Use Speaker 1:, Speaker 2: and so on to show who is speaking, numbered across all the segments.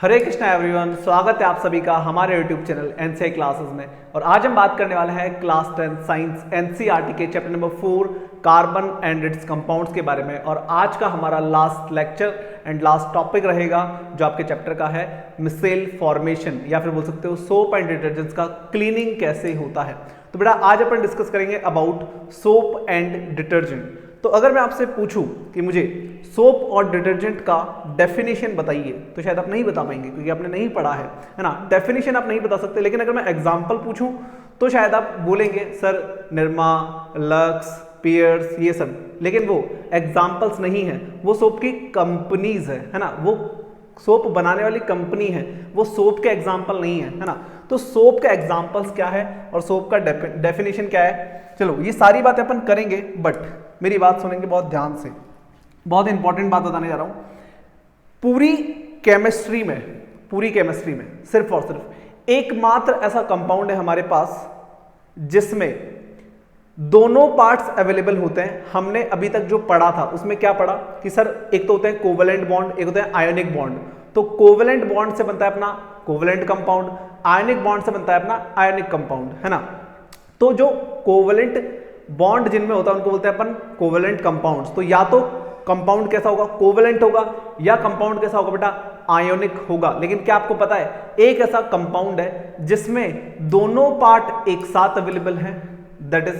Speaker 1: हरे Krishna everyone, स्वागत है आप सभी का हमारे यूट्यूब चैनल एनसीआई क्लासेस में। और आज हम बात करने वाले हैं क्लास 10 साइंस एनसीईआरटी के chapter number 4 carbon and it's compounds के बारे में। और आज का हमारा last lecture and last topic रहेगा जो आपके चैप्टर का है मिसेल फॉर्मेशन, या फिर बोल सकते हो सोप एंड डिटर्जेंट्स का क्लीनिंग कैसे होता है। तो बेटा आज अपन डिस्कस करेंगे अबाउट सोप एंड डिटर्जेंट। तो अगर मैं आपसे पूछूं कि मुझे सोप और डिटर्जेंट का डेफिनेशन बताइए तो शायद आप नहीं बता पाएंगे क्योंकि आपने नहीं पढ़ा है ना। डेफिनेशन आप नहीं बता सकते, लेकिन अगर मैं एग्जांपल पूछूं तो शायद आप बोलेंगे सर निरमा, लक्स, पियर्स, ये सब, लेकिन वो एग्जांपल्स नहीं है, वो सोप की कंपनीज है ना। वो सोप बनाने वाली कंपनी है, वो सोप के एग्जाम्पल नहीं है ना। तो सोप के एग्जाम्पल्स क्या है और सोप का डेफिनेशन क्या है, चलो ये सारी बातें अपन करेंगे, बट मेरी बात सुनेंगे बहुत ध्यान से। बहुत इंपॉर्टेंट बात बताने जा रहा हूं। पूरी केमिस्ट्री में सिर्फ और सिर्फ एकमात्र ऐसा कंपाउंड है हमारे पास जिसमें दोनों पार्ट्स अवेलेबल होते हैं। हमने अभी तक जो पढ़ा था उसमें क्या पढ़ा कि सर एक तो होते हैं कोवेलेंट बॉन्ड, एक होता है आयोनिक बॉन्ड। तो कोवेलेंट बॉन्ड से बनता है अपना कोवेलेंट कंपाउंड, आयोनिक बॉन्ड से बनता है अपना आयोनिक कंपाउंड, है ना। तो जो कोवेलेंट बॉन्ड जिनमें होता है उनको बोलते हैं अपन कोवेलेंट कंपाउंड्स। तो या तो कंपाउंड कैसा होगा, कोवेलेंट होगा, या कंपाउंड कैसा होगा बेटा, आयोनिक होगा। लेकिन क्या आपको पता है एक ऐसा कंपाउंड है जिसमें दोनों पार्ट एक साथ अवेलेबल है, दैट इज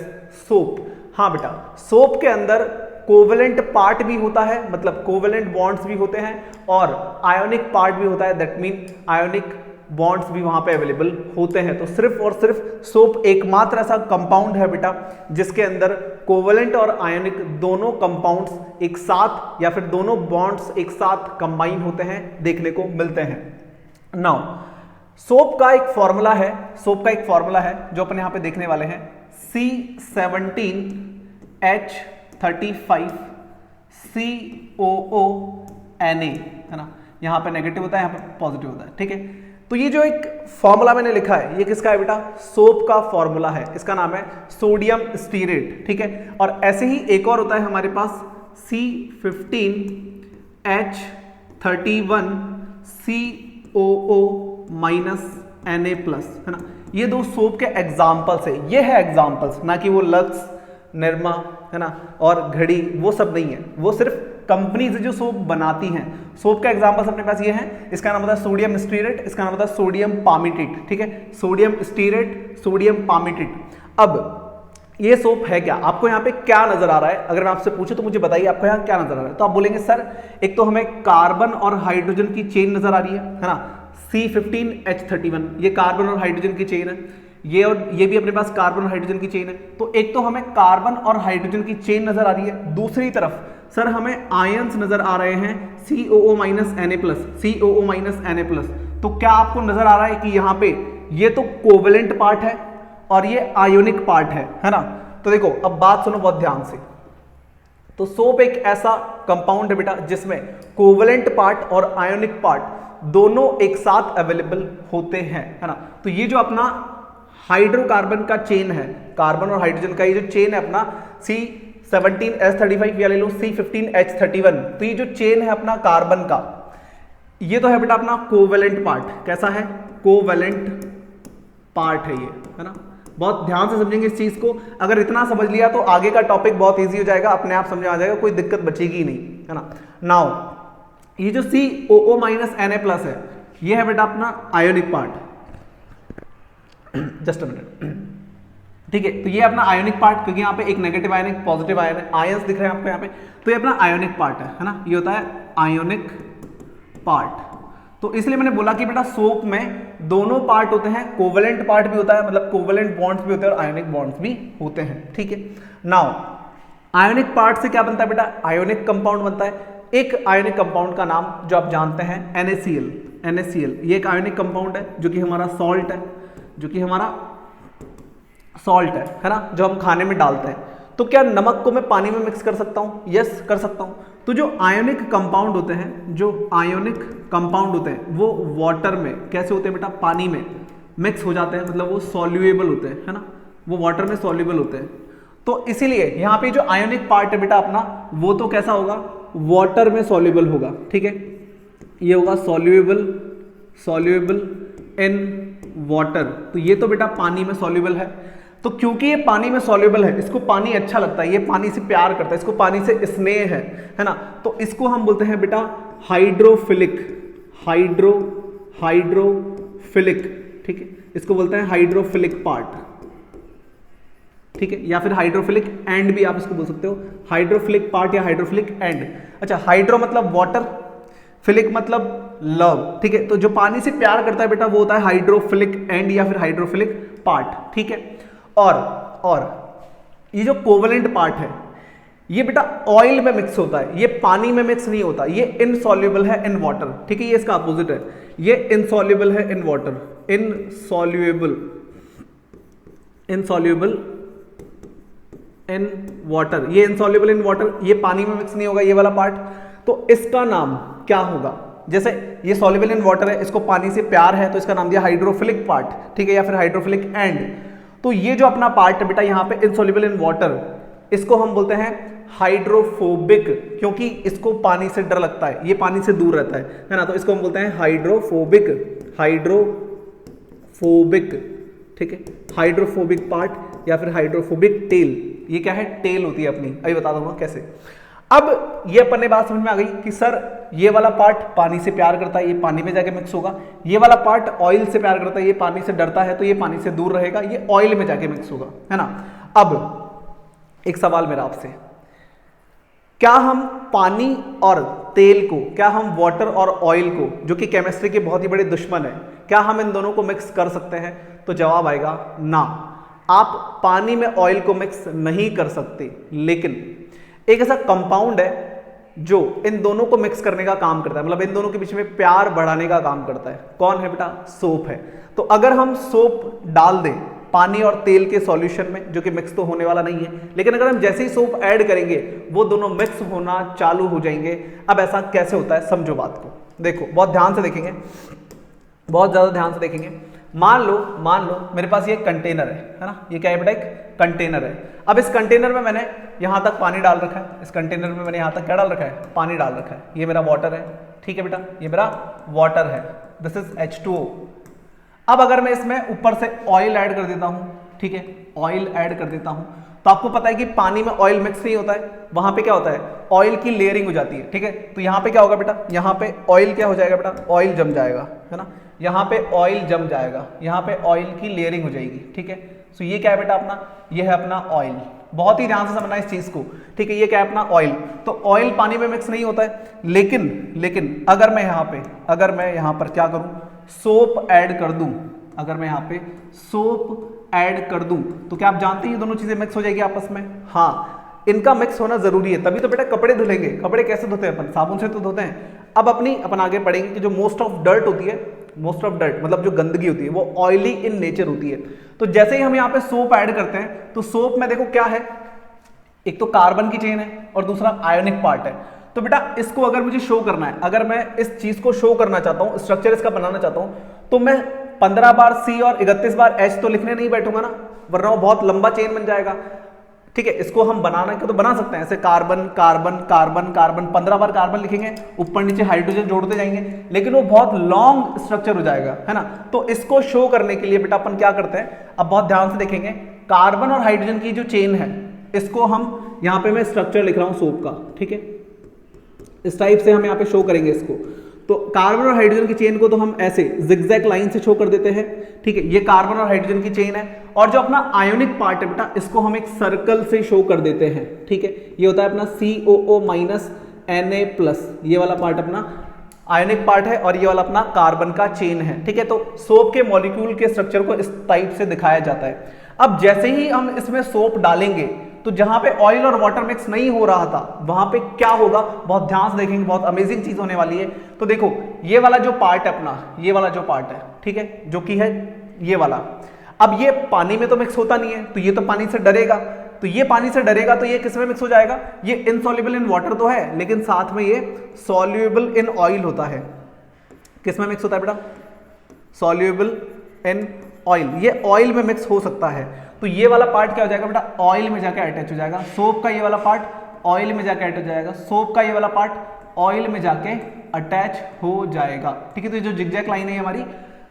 Speaker 1: सोप। हाँ बेटा, सोप के अंदर कोवेलेंट पार्ट भी होता है, मतलब कोवेलेंट बॉन्ड्स भी होते हैं, और आयोनिक पार्ट भी होता है, दैट मीन आयोनिक बॉन्ड्स भी वहां पे अवेलेबल होते हैं। तो सिर्फ और सिर्फ सोप एकमात्र ऐसा कंपाउंड है बेटा जिसके अंदर कोवेलेंट और आयोनिक दोनों कंपाउंड्स एक साथ या फिर दोनों बॉन्ड्स एक साथ कंबाइन होते हैं, देखने को मिलते हैं। नाउ सोप का एक फॉर्मूला है जो अपन यहां पे देखने वाले हैं, C17H35COONA, है ना। यहां पे नेगेटिव होता है, यहां पे पॉजिटिव होता है, ठीक है। तो ये जो एक फॉर्मूला मैंने लिखा है ये किसका है बेटा, सोप का फॉर्मूला है। इसका नाम है सोडियम स्टीरेट, ठीक है। और ऐसे ही एक और होता है हमारे पास C15H31COO-Na+, है ना। ये दो सोप के एग्जाम्पल्स है, ये है एग्जाम्पल्स, ना कि वो लक्स, निरमा, है ना, और घड़ी, वो सब नहीं है। वो सिर्फ कंपनीज जो सोप बनाती हैं। सोप का एग्जांपल्स अपने पास ये है, इसका नाम होता है सोडियम स्टीरेट, इसका नाम होता है सोडियम पामिटेट, ठीक है। Sodium stearate, sodium palmitate. अब ये सोप है क्या, आपको यहाँ पे क्या नजर आ रहा है, अगर मैं आपसे पूछूं तो मुझे बताइए आपको यहाँ क्या नजर आ रहा है। तो आप बोलेंगे सर एक तो हमें कार्बन और हाइड्रोजन की चेन नजर आ रही है ना, C15H31, ये कार्बन और हाइड्रोजन की चेन है, ये और ये भी अपने पास कार्बन और हाइड्रोजन की चेन है। तो एक तो हमें कार्बन और हाइड्रोजन की चेन नजर आ रही है, दूसरी तरफ सर हमें आयंस नजर आ रहे हैं COO-Na+। तो क्या आपको नजर आ रहा है कि यहाँ पे ये तो कोवेलेंट पार्ट है और ये आयोनिक पार्ट है ना। तो देखो अब बात सुनो बहुत ध्यान से। तो सोप एक ऐसा कंपाउंड है बेटा जिसमें कोवेलेंट पार्ट और आयोनिक पार्ट दोनों एक साथ अवेलेबल होते हैं, है ना। तो ये जो अपना हाइड्रोकार्बन का चेन है, कार्बन और हाइड्रोजन का ये जो चेन है अपना C17H35 या ले लो C15H31, तो ये जो चेन है अपना कार्बन का, ये तो है बेटा अपना कोवेलेंट पार्ट। कैसा है, कोवेलेंट पार्ट है ये, है ना। बहुत ध्यान से समझेंगे इस चीज को, अगर इतना समझ लिया तो आगे का टॉपिक बहुत इजी हो जाएगा, अपने आप समझ आ जाएगा, कोई दिक्कत बचेगी ही नहीं, है ना। नाउ ये जो COO-Na+ है ये है बेटा अपना ionic part. Just a minute, ठीक है। तो ये अपना आयोनिक पार्ट, क्योंकि यहाँ पे एक नेगेटिव आयन एक पॉजिटिव आयन है, आयंस दिख रहे हैं आपको यहाँ पे, तो ये अपना आयोनिक पार्ट है ना। ये होता है आयोनिक पार्ट। तो इसलिए मैंने बोला कि बेटा सोप में दोनों पार्ट होते हैं, कोवेलेंट पार्ट भी होता है, मतलब कोवेलेंट बॉन्ड्स भी होते हैं और आयोनिक बॉन्ड्स भी होते हैं, ठीक है। नाउ आयोनिक पार्ट से क्या बनता है बेटा, आयोनिक कंपाउंड बनता है। एक आयोनिक कंपाउंड का नाम जो आप जानते हैं NaCl, ये एक आयोनिक कंपाउंड है जो कि हमारा सॉल्ट है ना, जो हम खाने में डालते हैं। तो क्या नमक को मैं पानी में मिक्स कर सकता हूं, यस कर सकता हूं। तो जो आयोनिक कंपाउंड होते हैं वो वाटर में कैसे होते हैं बेटा, पानी में मिक्स हो जाते हैं, मतलब वो सॉल्युएबल होते हैं, है ना, वो वाटर में सॉल्युएबल होते हैं। तो इसीलिए यहाँ पे जो आयोनिक पार्ट है बेटा अपना, वो तो कैसा होगा, वाटर में सॉल्युबल होगा, ठीक है। ये होगा सॉल्युएबल सॉल्युबल इन वाटर। तो ये तो बेटा पानी में सॉल्युबल है, तो क्योंकि ये पानी में सॉल्युबल है, इसको पानी अच्छा लगता है, ये पानी से प्यार करता है, इसको पानी से स्नेह है ना, तो इसको हम बोलते हैं बेटा हाइड्रोफिलिक। हाइड्रोफिलिक, ठीक है, इसको बोलते हैं हाइड्रोफिलिक पार्ट, ठीक है, या फिर हाइड्रोफिलिक एंड भी आप इसको बोल सकते हो, हाइड्रोफिलिक पार्ट या हाइड्रोफिलिक एंड। अच्छा, हाइड्रो मतलब वाटर, फिलिक मतलब लव, ठीक है, तो जो पानी से प्यार करता है बेटा वो होता है हाइड्रोफिलिक एंड या फिर हाइड्रोफिलिक पार्ट, ठीक है। और ये जो कोवलेंट पार्ट है ये बेटा ऑयल में मिक्स होता है, ये पानी में मिक्स नहीं होता, ये इनसॉल्युबल है इन वाटर, ठीक है, ये इसका अपोजिट है, ये इनसॉल्युबल है in water, insoluble in water, ये इनसॉल्युबल इन वाटर, ये पानी में मिक्स नहीं होगा ये वाला पार्ट, तो इसका नाम क्या होगा? जैसे ये सॉल्युबल इन वाटर है, इसको पानी से प्यार है, तो इसका नाम दिया हाइड्रोफिलिक पार्ट, ठीक है, या फिर हाइड्रोफिलिक एंड। तो ये जो अपना पार्ट है बेटा यहाँ पे इनसॉल्युबल इन वाटर, इसको हम बोलते हैं हाइड्रोफोबिक, क्योंकि इसको पानी से डर लगता है, ये पानी से दूर रहता है ना, तो इसको हम बोलते हैं हाइड्रोफोबिक, ठीक है, हाइड्रोफोबिक पार्ट या फिर हाइड्रोफोबिक टेल। ये क्या है? टेल होती है अपनी, अभी बता दूंगा कैसे। अब ये अपन ने बात समझ में आ गई कि सर ये वाला पार्ट पानी से प्यार करता है, ये पानी में जाके मिक्स होगा, ये वाला पार्ट ऑयल से प्यार करता है, ये पानी से डरता है, तो ये पानी से दूर रहेगा, ये ऑयल में जाके मिक्स होगा, है ना। अब एक सवाल मेरा आपसे, क्या हम पानी और तेल को, क्या हम वाटर और ऑयल को, जो कि केमिस्ट्री के बहुत ही बड़े दुश्मन है, क्या हम इन दोनों को मिक्स कर सकते हैं? तो जवाब आएगा ना, आप पानी में ऑयल को मिक्स नहीं कर सकते। लेकिन एक ऐसा कंपाउंड है जो इन दोनों को मिक्स करने का काम करता है, मतलब इन दोनों के बीच में प्यार बढ़ाने का काम करता है। कौन है बेटा? सोप है। तो अगर हम सोप डाल दें पानी और तेल के सॉल्यूशन में, जो कि मिक्स तो होने वाला नहीं है, लेकिन अगर हम जैसे ही सोप ऐड करेंगे वो दोनों मिक्स होना चालू हो जाएंगे। अब ऐसा कैसे होता है, समझो बात को, देखो बहुत ध्यान से देखेंगे, बहुत ज्यादा ध्यान से देखेंगे। मान लो मेरे पास ये कंटेनर है ना, ये क्या है बेटा? एक कंटेनर है। अब इस कंटेनर में मैंने यहां तक पानी डाल रखा है, इस कंटेनर में मैंने यहां तक क्या डाल रखा है? पानी डाल रखा है। ये मेरा वाटर है, ठीक है बेटा, ये मेरा वाटर है, दिस इज H2O। अब अगर मैं इसमें ऊपर से ऑयल ऐड कर देता हूं, ठीक है, ऑयल ऐड कर देता हूं, तो आपको पता है कि पानी में ऑयल मिक्स नहीं होता है, वहां पे क्या होता है? ऑयल की लेयरिंग हो जाती है, ठीक है। तो यहां पे क्या होगा बेटा? यहां पे ऑयल क्या हो जाएगा बेटा? ऑयल जम जाएगा, है ना, यहां पे ऑयल जम जाएगा, यहां पे ऑयल की लेयरिंग हो जाएगी, ठीक है। सो ये क्या है बेटा अपना? ये है अपना ऑयल। बहुत ही ध्यान से समझना इस चीज को, ठीक है। ये क्या है अपना? ऑयल। तो ऑयल पानी में मिक्स नहीं होता है, लेकिन अगर मैं यहां पर क्या करूं? सोप ऐड कर दूं, अगर मैं यहां पे सोप ऐड कर दूं, तो क्या आप जानते हैं ये दोनों चीजें मिक्स हो जाएगी आपस में? हाँ, इनका मिक्स होना जरूरी है, तभी तो बेटा कपड़े धुलेंगे। कपड़े कैसे धोते हैं अपन? साबुन से तो धोते हैं। अब अपन आगे पढ़ेंगे कि जो मोस्ट ऑफ डर्ट होती है, मोस्ट ऑफ डर्ट मतलब जो गंदगी होती है, वो ऑयली इन नेचर होती है। तो जैसे ही हम यहाँ पे सोप ऐड करते हैं, तो सोप में देखो क्या है, एक तो कार्बन की चेन है और दूसरा आयोनिक पार्ट है। तो बेटा इसको अगर मुझे शो करना है, अगर मैं इस चीज को शो करना चाहता हूं, स्ट्रक्चर इसका बनाना चाहता हूं, तो मैं 15 बार C और 31 बार H तो लिखने नहीं बैठूंगा ना, वरना वो बहुत लंबा चेन बन जाएगा, ठीक है। इसको हम बनाना के तो बना सकते हैं, ऐसे कार्बन कार्बन कार्बन कार्बन, 15 बार कार्बन लिखेंगे, ऊपर नीचे हाइड्रोजन जोड़ते जाएंगे, लेकिन वो बहुत लॉन्ग स्ट्रक्चर हो जाएगा, है ना। तो इसको शो करने के लिए बेटा अपन क्या करते हैं, अब बहुत ध्यान से देखेंगे, कार्बन और हाइड्रोजन की जो चेन है, इसको हम यहाँ पे मैं स्ट्रक्चर लिख रहा हूं सोप का, ठीक है, इस टाइप से हम यहाँ पे शो करेंगे इसको। तो कार्बन और हाइड्रोजन की चेन को तो हम ऐसे जिगजैग लाइन से शो कर देते हैं, ठीक है, ये कार्बन और हाइड्रोजन की चेन है। और जो अपना आयोनिक पार्ट है बेटा, इसको हम एक सर्कल से शो कर देते हैं, ठीक है। ये होता है अपना COO माइनस Na+, ये वाला पार्ट अपना आयोनिक पार्ट है और ये वाला अपना कार्बन का चेन है, ठीक है। तो सोप के मॉलिक्यूल के स्ट्रक्चर को इस टाइप से दिखाया जाता है। अब जैसे ही हम इसमें सोप डालेंगे, तो जहां पे ऑयल और वाटर मिक्स नहीं हो रहा था, वहां पे क्या होगा, बहुत ध्यान से देखेंगे, बहुत अमेजिंग चीज होने वाली है। तो देखो ये वाला जो पार्ट है अपना, ये वाला जो पार्ट है, ठीक है, जो कि है ये वाला, अब ये पानी में तो मिक्स होता नहीं है, तो ये तो पानी से डरेगा, तो ये पानी से डरेगा, तो ये किस में मिक्स हो जाएगा? ये इनसॉल्युबल इन वाटर तो है, लेकिन साथ में ये सॉल्युबल इन ऑयल होता है। किस में मिक्स होता है बेटा? Soluble in oil. ये ऑयल में मिक्स हो सकता है, तो ये वाला पार्ट क्या हो जाएगा बेटा? ऑयल में जाकर अटैच हो जाएगा। सोप का ये वाला पार्ट ऑयल में जाकर अटैच हो जाएगा, सोप का ये वाला पार्ट ऑयल में जाके अटैच हो जाएगा। ठीक है, तो ये जो जिगजैग लाइन है हमारी,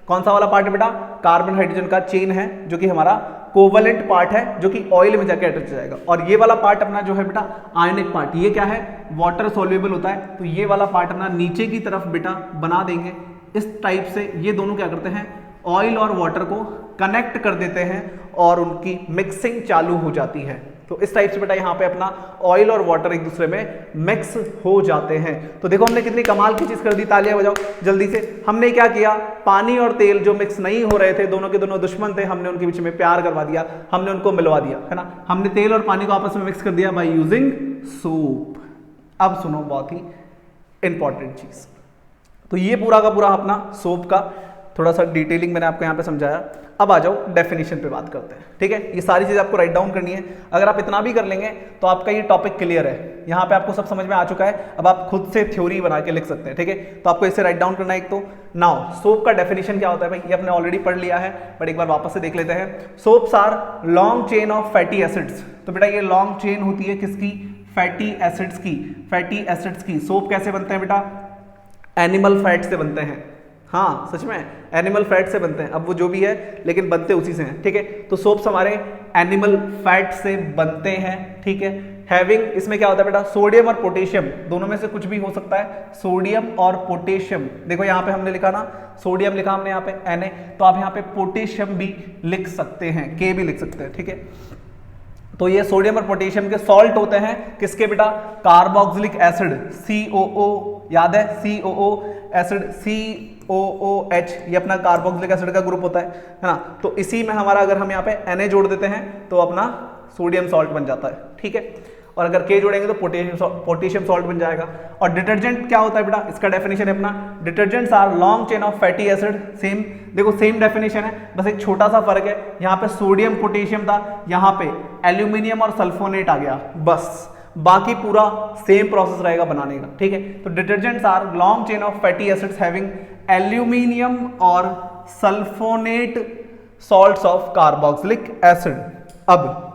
Speaker 1: कौन सा वाला पार्ट है बेटा? कार्बन हाइड्रोजन का चेन है, जो कि हमारा कोवलेंट पार्ट है, जो कि ऑयल में जाके अटैच हो जाएगा। और ये वाला पार्ट अपना जो है बेटा आयनिक पार्ट, ये क्या है? वाटर सोल्यूबल होता है। तो ये वाला पार्ट अपना नीचे की तरफ बेटा बना देंगे इस टाइप से। ये दोनों क्या करते हैं? ऑयल और वाटर को कनेक्ट कर देते हैं और उनकी मिक्सिंग चालू हो जाती है। तो इस टाइप से बेटा यहाँ पे अपना ऑयल और वाटर एक दूसरे में मिक्स हो जाते हैं। तो देखो हमने कितनी कमाल की चीज कर दी, तालियां बजाओ जल्दी से। हमने क्या किया? पानी और तेल जो मिक्स नहीं हो रहे थे, दोनों के दोनों दुश्मन थे, हमने उनके बीच में प्यार करवा दिया, हमने उनको मिलवा दिया, है ना। हमने तेल और पानी को आपस में मिक्स कर दिया बाय यूजिंग सोप। अब सुनो बहुत ही इंपॉर्टेंट चीज, तो ये पूरा का पूरा अपना सोप का थोड़ा सा डिटेलिंग मैंने आपको यहाँ पे समझाया। अब आ जाओ डेफिनेशन पे बात करते हैं। ठीक है, ये सारी चीज़ आपको राइट डाउन करनी है। अगर आप इतना भी कर लेंगे तो आपका ये टॉपिक क्लियर है, यहाँ पे आपको सब समझ में आ चुका है। अब आप खुद से थ्योरी बना के लिख सकते हैं। ठीक है, तो आपको इसे राइट डाउन करना है। एक तो नाउ सोप का डेफिनेशन क्या होता है भाई, ये आपने ऑलरेडी पढ़ लिया है, बट एक बार वापस से देख लेते हैं। Soaps are long chain of fatty acids. तो बेटा ये लॉन्ग चेन होती है किसकी? फैटी एसिड्स की। फैटी एसिड्स की। सोप कैसे बनते हैं बेटा? एनिमल फैट से बनते हैं। हाँ सच में एनिमल फैट से बनते हैं। अब वो जो भी है लेकिन बनते उसी से हैं। ठीक है, तो सोप्स हमारे एनिमल फैट से बनते हैं। ठीक है, हैविंग, इसमें क्या होता है बेटा? सोडियम और पोटेशियम, दोनों में से कुछ भी हो सकता है। सोडियम और पोटेशियम, देखो यहाँ पे हमने लिखा ना, सोडियम लिखा हमने यहाँ पे Na, तो आप यहाँ पे पोटेशियम भी लिख सकते हैं, K भी लिख सकते हैं। ठीक है, तो ये सोडियम और पोटेशियम के सॉल्ट होते हैं किसके बेटा? कार्बोक्सिलिक एसिड, COO, याद है COO एसिड, COOH, ये अपना कार्बोक्सिलिक एसिड का ग्रुप होता है ना। तो इसी में हमारा अगर हम यहाँ पे Na जोड़ देते हैं तो अपना सोडियम सॉल्ट बन जाता है। ठीक है, और अगर K जोड़ेंगे तो पोटेशियम सॉल्ट बन जाएगा। और डिटर्जेंट क्या होता है बेटा? इसका डेफिनेशन है अपना, detergents are long chain of fatty acid. Same, देखो सेम डेफिनेशन है, बस एक छोटा सा फर्क है, यहाँ पे सोडियम पोटेशियम था, यहाँ पे एल्यूमिनियम और सल्फोनेट आ गया, बस बाकी पूरा सेम प्रोसेस रहेगा बनाने का। ठीक है, तो detergents are long chain of fatty acids having aluminium और sulphonate salts of carboxylic acid. अब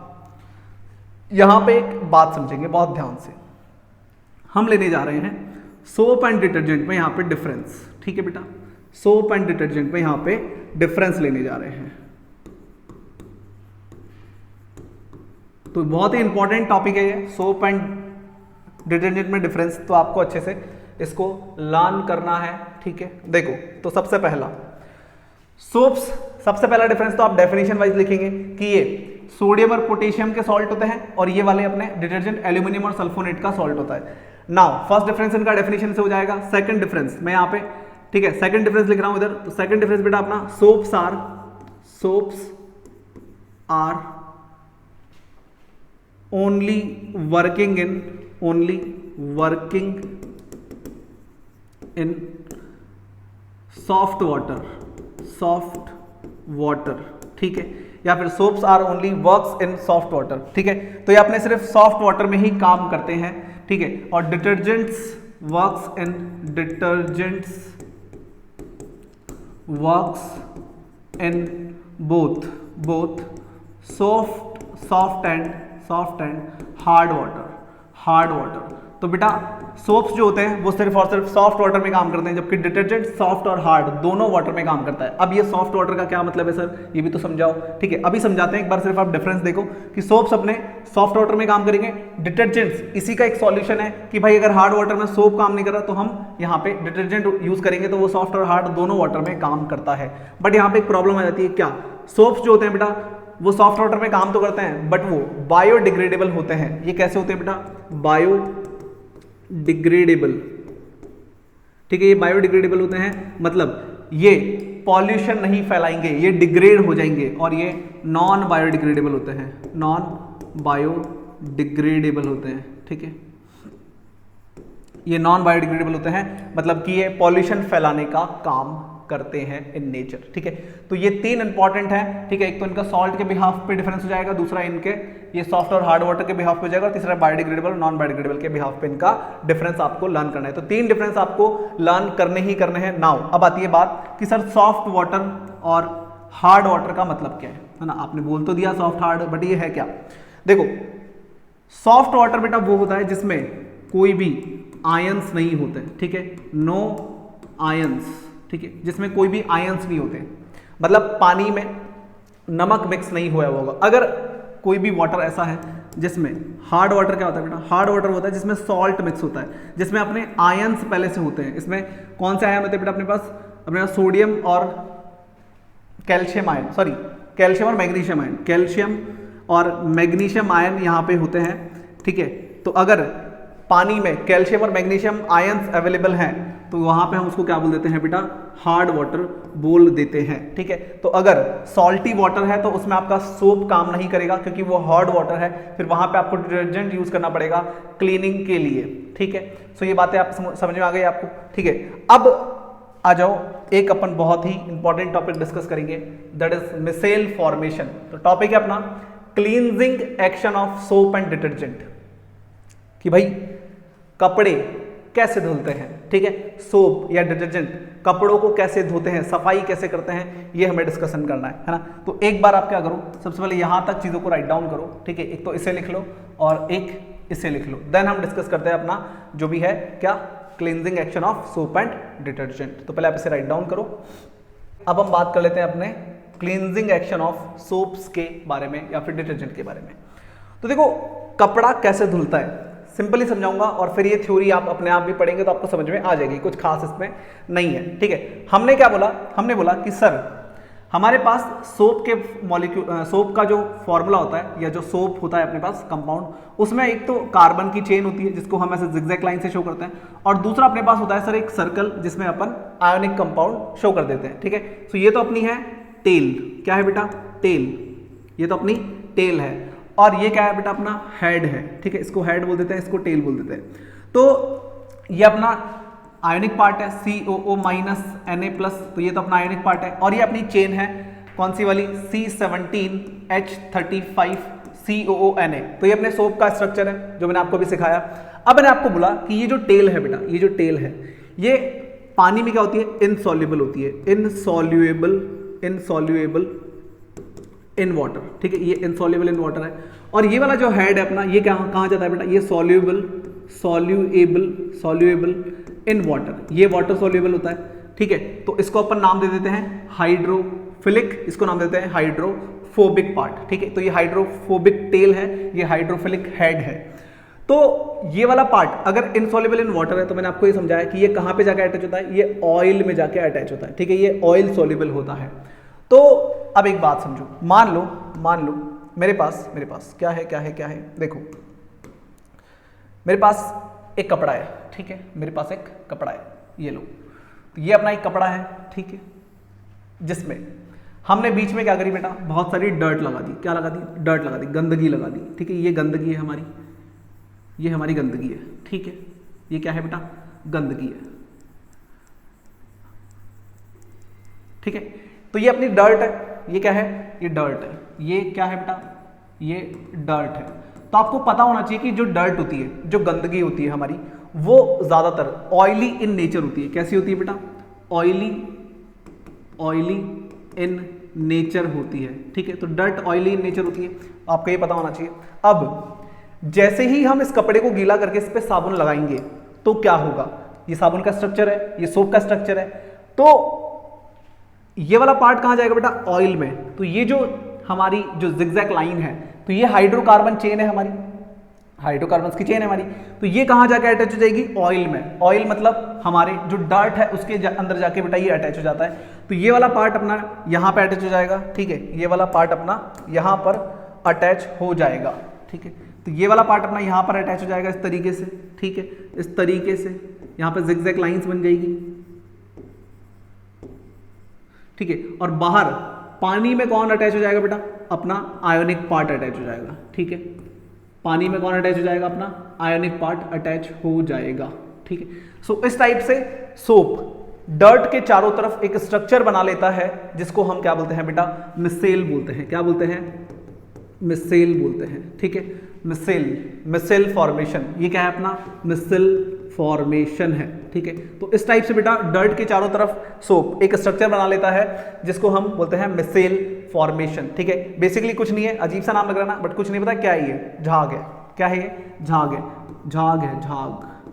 Speaker 1: यहां पे एक बात समझेंगे बहुत ध्यान से, हम लेने जा रहे हैं सोप एंड डिटर्जेंट में यहां पे डिफरेंस। ठीक है बेटा, सोप एंड डिटर्जेंट में यहां पे डिफरेंस लेने जा रहे हैं। तो बहुत ही इंपॉर्टेंट टॉपिक है ये, सोप एंड डिटर्जेंट में डिफरेंस, तो आपको अच्छे से इसको लर्न करना है। ठीक है, देखो तो सबसे पहला सोप्स, सबसे पहला डिफरेंस तो आप डेफिनेशन वाइज लिखेंगे कि ये सोडियम और पोटेशियम के सॉल्ट होते हैं, और ये वाले अपने डिटर्जेंट एल्यूमिनियम और सल्फोनेट का सॉल्ट होता है। नाउ फर्स्ट डिफरेंस इनका डेफिनेशन से हो जाएगा। सेकंड डिफरेंस मैं यहाँ पे, ठीक है, सेकंड डिफरेंस लिख रहा हूं इधर। तो सेकंड डिफरेंस बेटा अपना, soaps are only working in soft water. ठीक है, या फिर soaps are only works in soft water. ठीक है, तो ये अपने सिर्फ सॉफ्ट वाटर में ही काम करते हैं। ठीक है, और detergents works in both soft and hard water. तो बेटा सोप्स जो होते हैं वो सिर्फ और सिर्फ सॉफ्ट वाटर में काम करते हैं, जबकि डिटर्जेंट सॉफ्ट और हार्ड दोनों वाटर में काम करता है। अब ये सॉफ्ट वाटर का क्या मतलब है सर, ये भी तो समझाओ। ठीक है, अभी समझाते हैं, एक बार सिर्फ आप डिफरेंस देखो कि सोप्स अपने सॉफ्ट वाटर में काम करेंगे, डिटर्जेंट्स इसी का एक सॉल्यूशन है कि भाई अगर हार्ड वाटर में सोप काम नहीं कर रहा तो हम यहाँ पे डिटर्जेंट यूज करेंगे, तो वो सॉफ्ट और हार्ड दोनों वाटर में काम करता है। बट यहाँ पे एक प्रॉब्लम आ जाती है, क्या? सोप्स जो होते हैं बेटा वो सॉफ्ट वाटर में काम तो करते हैं, बट वो बायोडिग्रेडेबल होते हैं। ये कैसे होते हैं बेटा? बायोडिग्रेडेबल। ठीक है, ये बायोडिग्रेडेबल होते हैं, मतलब ये पॉल्यूशन नहीं फैलाएंगे, ये डिग्रेड हो जाएंगे, और ये नॉन बायोडिग्रेडेबल होते हैं, ठीक है, ये नॉन बायोडिग्रेडेबल होते हैं, मतलब कि ये पॉल्यूशन फैलाने का काम करते हैं इन नेचर। ठीक है, तो ये तीन इंपॉर्टेंट हैं। ठीक है, एक तो इनका सॉल्ट के बिहाफ पे डिफरेंस हो जाएगा, दूसरा इनके ये सॉफ्ट और हार्ड वाटर के बिहाफ पे हो जाएगा, और तीसरा बायोडिग्रेडेबल और नॉन बायोडिग्रेडेबल के बिहाफ पे इनका डिफरेंस आपको लर्न करना है। तो तीन डिफरेंस आपको लर्न करने ही करने हैं। नाउ अब आती है बात कि सर सॉफ्ट वाटर और हार्ड वाटर का मतलब क्या है ना। आपने बोल तो दिया सॉफ्ट हार्ड, बट ये है क्या? देखो सॉफ्ट वाटर बेटा वो होता है जिसमें कोई भी आयंस नहीं होते, ठीक है, नो आयंस, ठीक है, जिसमें कोई भी आयंस नहीं होते, मतलब पानी में नमक मिक्स नहीं हुआ होगा। अगर कोई भी वाटर ऐसा है जिसमें हार्ड वाटर, क्या होता है बेटा, हार्ड वाटर होता है जिसमें सॉल्ट मिक्स होता है, जिसमें अपने आयंस पहले से होते हैं। इसमें कौन से आयन होते हैं बेटा अपने पास सोडियम और कैल्शियम आयन, सॉरी कैल्शियम और मैग्नीशियम आयन, कैल्शियम और मैग्नीशियम आयन यहाँ पे होते हैं, ठीक है। तो अगर पानी में कैल्शियम और मैग्नीशियम आयंस अवेलेबल हैं तो वहां पे हम उसको क्या बोल देते हैं बेटा, हार्ड वाटर बोल देते हैं, ठीक है। तो अगर सॉल्टी वाटर है तो उसमें आपका सोप काम नहीं करेगा क्योंकि वो हार्ड वाटर है, फिर वहां पे आपको डिटर्जेंट यूज करना पड़ेगा क्लीनिंग के लिए, ठीक है। सो ये बातें आप समझ में आ गई आपको, ठीक है। अब आ जाओ, एक अपन बहुत ही इंपॉर्टेंट टॉपिक डिस्कस करेंगे, दैट इज मिसेल फॉर्मेशन। तो टॉपिक है अपना cleansing action of soap and detergent, कि भाई कपड़े कैसे धुलते हैं, ठीक है, सोप या डिटर्जेंट कपड़ों को कैसे धोते हैं, सफाई कैसे करते हैं, ये हमें डिस्कशन करना है ना। तो एक बार आप क्या करो, सबसे पहले यहां तक चीजों को राइट डाउन करो, ठीक है, एक तो इसे लिख लो और एक इसे लिख लो, देन हम डिस्कस करते हैं अपना जो भी है क्या, cleansing action of soap and detergent. तो पहले आप इसे राइट डाउन करो। अब हम बात कर लेते हैं अपने क्लींजिंग एक्शन ऑफ सोप्स के बारे में या फिर डिटर्जेंट के बारे में। तो देखो कपड़ा कैसे धुलता है, सिंपली समझाऊंगा और फिर ये थ्योरी आप अपने आप भी पढ़ेंगे तो आपको समझ में आ जाएगी, कुछ खास इसमें नहीं है, ठीक है। हमने क्या बोला, हमने बोला कि सर हमारे पास सोप के मॉलिक्यूल, सोप का जो फॉर्मूला होता है या जो सोप होता है अपने पास कंपाउंड, उसमें एक तो कार्बन की चेन होती है जिसको हम ऐसे जिगजैग लाइन से शो करते हैं, और दूसरा अपने पास होता है सर एक सर्कल जिसमें अपन आयोनिक कंपाउंड शो कर देते हैं, ठीक है। तो ये तो अपनी है टेल, क्या है बेटा, टेल, ये तो अपनी टेल है, और ये क्या है बेटा अपना हेड है, ठीक है, इसको हेड बोल देते हैं, इसको टेल बोल देते हैं। तो ये अपना आयोनिक पार्ट है COO माइनस Na+, तो ये तो अपना आयोनिक पार्ट है, और ये अपनी चेन है कौन सी वाली, C17H35COONA, तो ये अपने सोप का स्ट्रक्चर है जो मैंने आपको भी सिखाया। अब मैंने आपको बोला कि ये जो टेल है बेटा, ये जो टेल है ये पानी में क्या होती है, इनसॉल्युबल होती है, इनसॉल्युएबल इन वाटर, ठीक है, ये इनसॉल्युबल इन वाटर है। और ये वाला जो हेड है अपना, ये कहाँ जाता है बेटा, ये सॉल्युएबल इन वाटर, ये वाटर सॉल्युएबल होता है, ठीक है। तो इसको अपन नाम दे देते हैं हाइड्रोफिलिक, इसको नाम देते हैं हाइड्रोफोबिक पार्ट, ठीक है। तो ये हाइड्रोफोबिक टेल है, ये हाइड्रोफिलिक हेड है। तो ये वाला पार्ट अगर इनसॉल्युबल इन वाटर है तो मैंने आपको ये समझाया कि ये कहाँ पे जाके अटैच होता है, ये ऑयल में जाके अटैच होता है, ठीक है, ये ऑयल सॉल्युबल होता है। तो अब एक बात समझो, मान लो मेरे पास क्या है, देखो मेरे पास एक कपड़ा है, ठीक है, मेरे पास एक कपड़ा है, ये लो, तो ये अपना एक कपड़ा है, ठीक है, जिसमें हमने बीच में क्या करी बेटा, बहुत सारी डर्ट लगा दी, क्या लगा दी, डर्ट लगा दी, गंदगी लगा दी, ठीक है, ये गंदगी है हमारी, ये हमारी गंदगी है, ठीक है, ये क्या है बेटा, गंदगी है, ठीक है। तो ये अपनी डर्ट है, ये क्या है, ये डर्ट है, ये क्या है बेटा, ये डर्ट है। तो आपको पता होना चाहिए कि जो डर्ट होती है, जो गंदगी होती है हमारी, वो ज्यादातर ऑयली इन नेचर होती है। कैसी होती है बेटा, ऑयली इन नेचर होती है, ठीक है। तो डर्ट ऑयली इन नेचर होती है, आपको ये पता होना चाहिए। अब जैसे ही हम इस कपड़े को गीला करके इस पे साबुन लगाएंगे तो क्या होगा, ये साबुन का स्ट्रक्चर है, ये सोप का स्ट्रक्चर है, तो ये वाला पार्ट कहां जाएगा बेटा, ऑयल में। तो ये जो हमारी जो जिगजैग लाइन है, तो ये हाइड्रोकार्बन चेन है हमारी, हाइड्रोकार्बन की चेन है हमारी, तो ये कहां जाके अटैच हो जाएगी, ऑयल में। ऑयल मतलब हमारे जो डर्ट है उसके अंदर जाके बेटा ये अटैच हो जाता है। तो ये वाला पार्ट अपना यहां पे अटैच हो जाएगा, ठीक है, ये वाला पार्ट अपना यहां पर अटैच हो जाएगा, ठीक है। तो ये वाला पार्ट अपना यहां पर अटैच हो जाएगा इस तरीके से, ठीक है, इस तरीके से यहां पर जिगजैग लाइंस बन जाएगी, ठीक है। और बाहर पानी में कौन अटैच हो जाएगा बेटा, अपना आयोनिक पार्ट अटैच हो जाएगा, ठीक है, पानी में कौन अटैच हो जाएगा, अपना आयोनिक पार्ट अटैच हो जाएगा, ठीक है। सो इस टाइप से सोप डर्ट के चारों तरफ एक स्ट्रक्चर बना लेता है जिसको हम क्या बोलते हैं बेटा, मिसेल बोलते हैं, क्या बोलते हैं, मिसेल बोलते हैं, ठीक है, मिसेल फॉर्मेशन, ये क्या है अपना मिसेल फॉर्मेशन है, ठीक है। तो इस टाइप से बेटा डर्ट के चारों तरफ सोप एक स्ट्रक्चर बना लेता है जिसको हम बोलते हैं मिसेल फॉर्मेशन, ठीक है। बेसिकली कुछ नहीं है, अजीब सा नाम लग रहा है ना, बट कुछ नहीं पता क्या है, ये झाग है, क्या है ये, झाग है,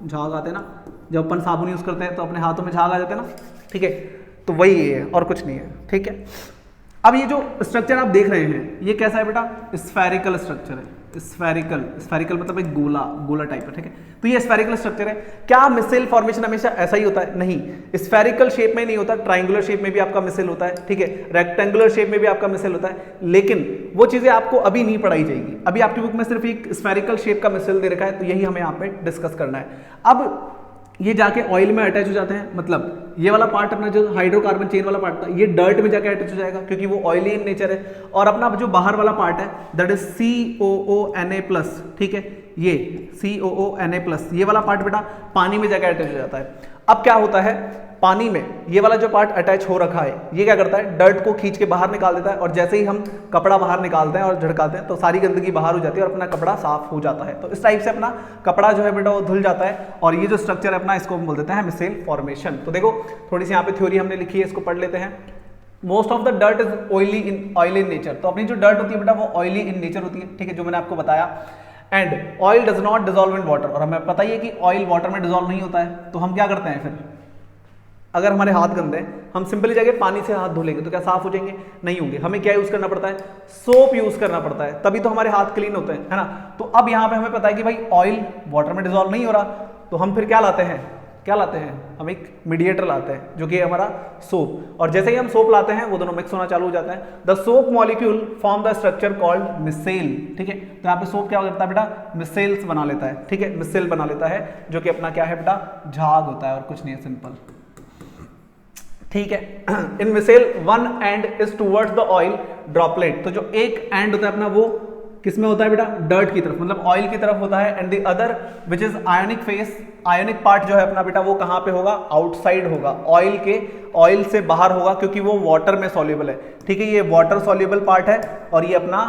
Speaker 1: झाग आते हैं ना, जब अपन साबुन यूज करते हैं तो अपने हाथों में झाग आ जाते हैं ना, ठीक है, तो वही ये है और कुछ नहीं है, ठीक है। अब ये जो स्ट्रक्चर आप देख रहे हैं ये कैसा है बेटा, स्फेरिकल स्ट्रक्चर है, स्फेरिकल मतलब एक गोला टाइप है, ठीक है। तो ये स्फेरिकल स्ट्रक्चर है। क्या मिसेल फॉर्मेशन हमेशा ऐसा ही होता है? नहीं, स्फेरिकल शेप में नहीं होता, ट्रायंगुलर शेप में भी आपका मिसेल होता है, ठीक है, रेक्टेंगुलर शेप में भी आपका मिसेल होता है, लेकिन वो चीजें आपको अभी नहीं पढ़ाई जाएगी। अभी आपकी बुक में सिर्फ एक स्फेरिकल शेप का मिसेल दे रखा है, तो यही हमें यहाँ पे डिस्कस करना है। अब ये जाके ऑयल में अटैच हो जाते हैं, मतलब ये वाला पार्ट अपना जो हाइड्रोकार्बन चेन वाला पार्ट था ये डर्ट में जाके अटैच हो जाएगा क्योंकि वो ऑयली इन नेचर है। और अपना जो बाहर वाला पार्ट है दैट इज COONA+, ठीक है, ये COONA+, ये वाला पार्ट बेटा पानी में जाके अटैच हो जाता है। अब क्या होता है, पानी में ये वाला जो पार्ट अटैच हो रखा है ये क्या करता है, डर्ट को खींच के बाहर निकाल देता है, और जैसे ही हम कपड़ा बाहर निकालते हैं और झड़काते हैं तो सारी गंदगी बाहर हो जाती है और अपना कपड़ा साफ हो जाता है। तो इस टाइप से अपना कपड़ा जो है बेटा वो धुल जाता है, और ये जो स्ट्रक्चर है अपना इसको हम बोल देते हैं मिसेल फॉर्मेशन। तो देखो थोड़ी सी यहाँ पे थ्योरी हमने लिखी है, इसको पढ़ लेते हैं। Most of the dirt is oily in nature, तो अपनी जो डर्ट होती है बेटा वो ऑयली इन नेचर होती है, ठीक है, जो मैंने आपको बताया। And oil does not dissolve in water, और हमें पता ही है कि ऑयल वाटर में डिजॉल्व नहीं होता है, तो हम क्या करते हैं फिर, अगर हमारे हाथ गंदे हैं हम सिंपली जाके पानी से हाथ धो लेंगे तो क्या साफ हो जाएंगे? नहीं होंगे। हमें क्या यूज करना पड़ता है, सोप यूज करना पड़ता है, तभी तो हमारे हाथ क्लीन होते हैं, है ना। तो अब यहाँ पे हमें पता है कि भाई ऑयल वाटर में डिजॉल्व नहीं हो रहा, तो हम फिर क्या लाते हैं, हम एक मीडिएटर लाते हैं जो कि हमारा सोप, और जैसे ही हम सोप लाते हैं वो दोनों मिक्स होना चालू हो जाता है। The soap molecule form the structure called micelle, ठीक है। तो यहाँ पे सोप क्या करता है बेटा, मिसेल्स बना लेता है, ठीक है, मिसेल बना लेता है, जो कि अपना क्या है बेटा, झाग होता है और कुछ नहीं है, सिंपल, ठीक है। In micelle one end is towards the oil droplet, तो जो एक एंड होता है अपना वो किस में होता है बेटा, डर्ट की तरफ, मतलब ऑयल की तरफ होता है। And the other which is ionic face, ionic part जो है अपना बेटा वो कहाँ पे होगा, आउटसाइड होगा, ऑयल से बाहर होगा, क्योंकि वो वाटर में सॉल्युबल है, ठीक है। ये वाटर सॉल्युबल पार्ट है और ये अपना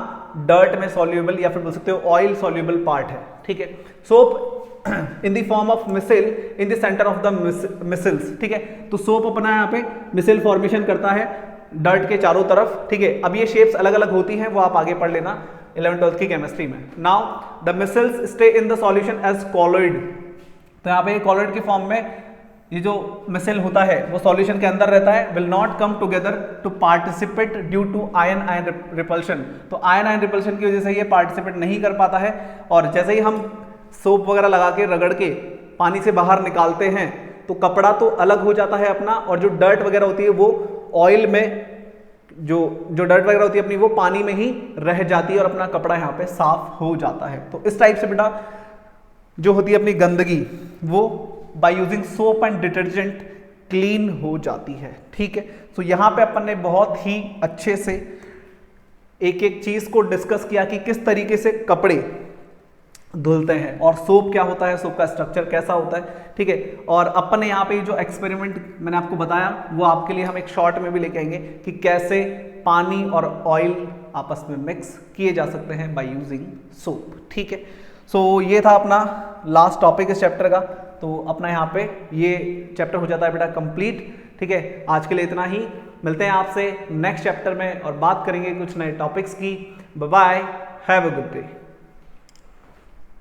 Speaker 1: डर्ट में सॉल्युबल या फिर बोल सकते हो ऑयल सॉल्युबल पार्ट है, ठीक है। Soap in the form of micelle in the centre of the micelles, ठीक है। तो सोप अपना यहाँ पे मिसेल फॉर्मेशन करता है डर्ट के चारों तरफ, ठीक है। अब ये शेप्स अलग अलग होती हैं, वो आप आगे पढ़ लेना 11th-12th की केमिस्ट्री में। Now the micelles stay in the solution as colloid, तो यहाँ पे कॉलोइड की फॉर्म में ये जो मिसेल होता है वो सॉल्यूशन के अंदर रहता है। Will not come together to participate due to ion repulsion, तो आयन रिपल्शन की वजह से ये पार्टिसिपेट नहीं कर पाता है, और जैसे ही हम सोप वगैरह लगा के रगड़ के पानी से बाहर निकालते हैं तो कपड़ा तो अलग हो जाता है अपना, और जो डर्ट वगैरह होती है वो ऑयल में जो डर्ट वगैरह होती है अपनी वो पानी में ही रह जाती है और अपना कपड़ा यहाँ पे साफ हो जाता है। तो इस टाइप से बेटा जो होती है अपनी गंदगी वो by using soap and detergent clean हो जाती है, ठीक है। तो यहाँ पे अपन ने बहुत ही अच्छे से एक एक चीज को डिस्कस किया कि किस तरीके से कपड़े धुलते हैं और सोप क्या होता है, सोप का स्ट्रक्चर कैसा होता है, ठीक है। और अपन ने यहाँ पे जो एक्सपेरिमेंट मैंने आपको बताया वो आपके लिए हम एक शॉर्ट में भी लेके आएंगे कि कैसे पानी और ऑयल आपस में मिक्स किए जा सकते हैं बाय यूजिंग सोप, ठीक है। सो ये था अपना लास्ट टॉपिक इस चैप्टर का, तो अपना यहाँ पे ये चैप्टर हो जाता है बेटा कंप्लीट, ठीक है। आज के लिए इतना ही, मिलते हैं आपसे नेक्स्ट चैप्टर में और बात करेंगे कुछ नए टॉपिक्स की। Bye bye, have a good day.